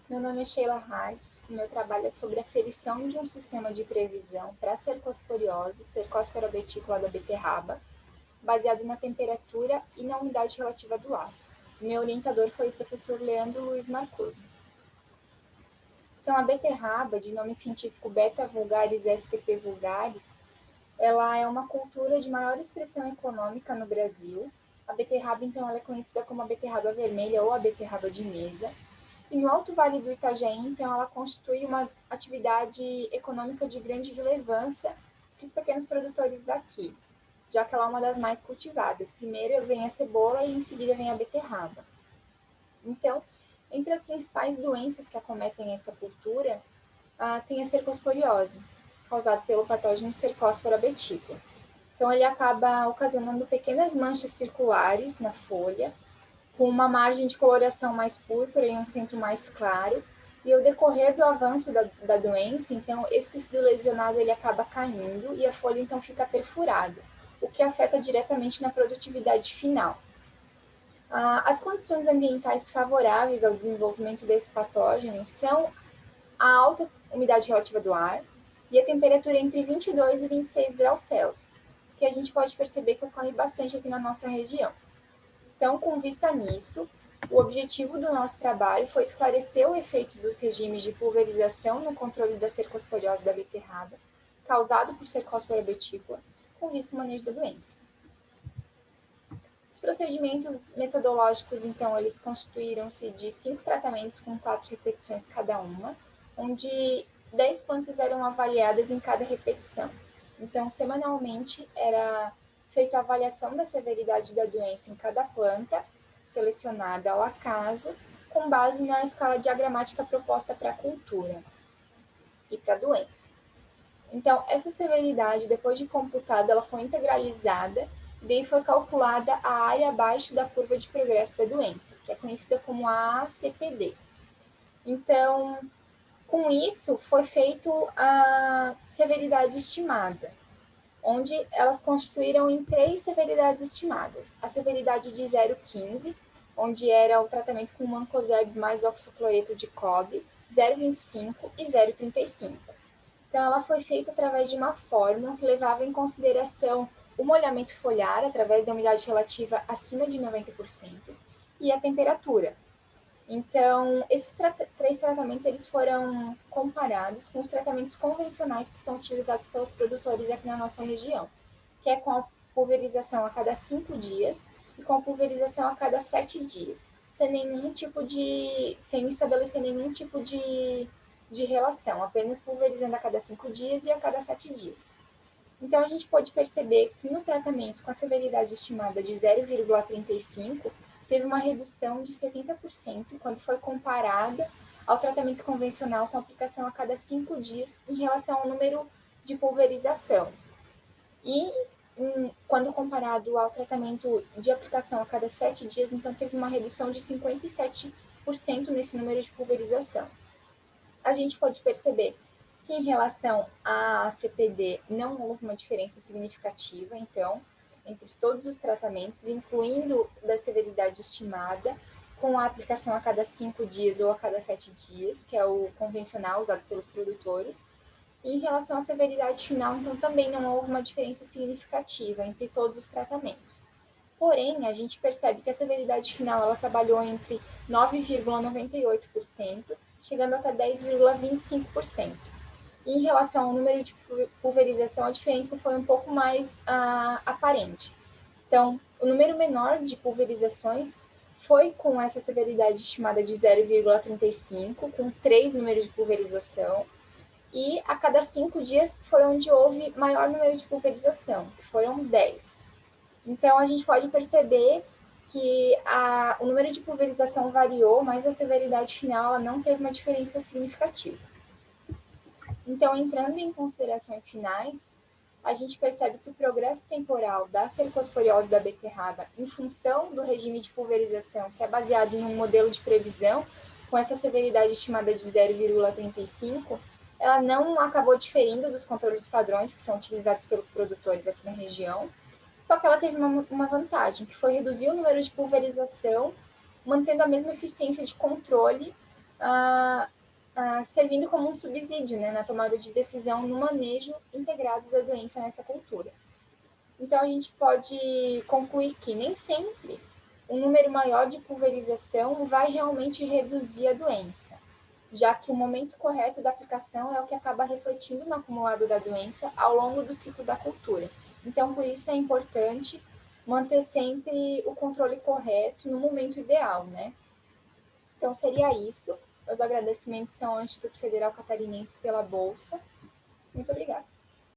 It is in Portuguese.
Meu nome é Sheila Hartz, o meu trabalho é sobre a aferição de um sistema de previsão para a cercosporiose, cercóspora betícula da beterraba, baseado na temperatura e na umidade relativa do ar. O meu orientador foi o professor Leandro Luiz Marcoso. Então, a beterraba, de nome científico Beta vulgaris spp vulgaris, ela é uma cultura de maior expressão econômica no Brasil. A beterraba, então, ela é conhecida como a beterraba vermelha ou a beterraba de mesa. E no Alto Vale do Itajaí, então, ela constitui uma atividade econômica de grande relevância para os pequenos produtores daqui, já que ela é uma das mais cultivadas. Primeiro vem a cebola e em seguida vem a beterraba. Então, entre as principais doenças que acometem essa cultura, tem a cercosporiose, causada pelo patógeno Cercospora betícula. Então, ele acaba ocasionando pequenas manchas circulares na folha, com uma margem de coloração mais púrpura e um centro mais claro. E ao decorrer do avanço da doença, então, esse tecido lesionado ele acaba caindo e a folha então fica perfurada, o que afeta diretamente na produtividade final. As condições ambientais favoráveis ao desenvolvimento desse patógeno são a alta umidade relativa do ar e a temperatura entre 22 e 26 graus Celsius, que a gente pode perceber que ocorre bastante aqui na nossa região. Então, com vista nisso, o objetivo do nosso trabalho foi esclarecer o efeito dos regimes de pulverização no controle da cercosporiose da beterraba, causado por Cercospora betícula, com vista ao manejo da doença. Os procedimentos metodológicos, então, eles constituíram-se de 5 tratamentos com 4 repetições cada uma, onde 10 plantas eram avaliadas em cada repetição. Então, semanalmente, era feita a avaliação da severidade da doença em cada planta, selecionada ao acaso, com base na escala diagramática proposta para a cultura e para a doença. Então, essa severidade, depois de computada, ela foi integralizada e daí foi calculada a área abaixo da curva de progresso da doença, que é conhecida como a ACPD. Então, com isso, foi feito a severidade estimada, onde elas constituíram em 3 severidades estimadas. A severidade de 0,15, onde era o tratamento com mancozeb mais oxicloreto de cobre, 0,25 e 0,35. Então, ela foi feita através de uma fórmula que levava em consideração o molhamento foliar, através da umidade relativa acima de 90%, e a temperatura. Então, esses 3 tratamentos eles foram comparados com os tratamentos convencionais que são utilizados pelos produtores aqui na nossa região, que é com a pulverização a cada 5 dias e com a pulverização a cada 7 dias, sem estabelecer nenhum tipo de relação, apenas pulverizando a cada 5 dias e a cada 7 dias. Então, a gente pode perceber que no tratamento com a severidade estimada de 0,35, teve uma redução de 70% quando foi comparada ao tratamento convencional com aplicação a cada 5 dias em relação ao número de pulverização. E quando comparado ao tratamento de aplicação a cada 7 dias, então teve uma redução de 57% nesse número de pulverização. A gente pode perceber que em relação à CPD não houve uma diferença significativa, então, entre todos os tratamentos, incluindo da severidade estimada, com a aplicação a cada 5 dias ou a cada 7 dias, que é o convencional usado pelos produtores. E em relação à severidade final, então, também não houve uma diferença significativa entre todos os tratamentos. Porém, a gente percebe que a severidade final ela trabalhou entre 9,98%, chegando até 10,25%. E em relação ao número de pulverização, a diferença foi um pouco mais aparente. Então, o número menor de pulverizações foi com essa severidade estimada de 0,35, com 3 números de pulverização, e a cada 5 dias foi onde houve maior número de pulverização, que foram 10. Então, a gente pode perceber que o número de pulverização variou, mas a severidade final não teve uma diferença significativa. Então, entrando em considerações finais, a gente percebe que o progresso temporal da cercosporiose da beterraba, em função do regime de pulverização, que é baseado em um modelo de previsão, com essa severidade estimada de 0,35, ela não acabou diferindo dos controles padrões que são utilizados pelos produtores aqui na região, só que ela teve uma vantagem, que foi reduzir o número de pulverização, mantendo a mesma eficiência de controle servindo como um subsídio, né, na tomada de decisão no manejo integrado da doença nessa cultura. Então, a gente pode concluir que nem sempre um número maior de pulverização vai realmente reduzir a doença, já que o momento correto da aplicação é o que acaba refletindo no acumulado da doença ao longo do ciclo da cultura. Então, por isso é importante manter sempre o controle correto no momento ideal, né? Então, seria isso. Os agradecimentos são ao Instituto Federal Catarinense pela bolsa. Muito obrigada.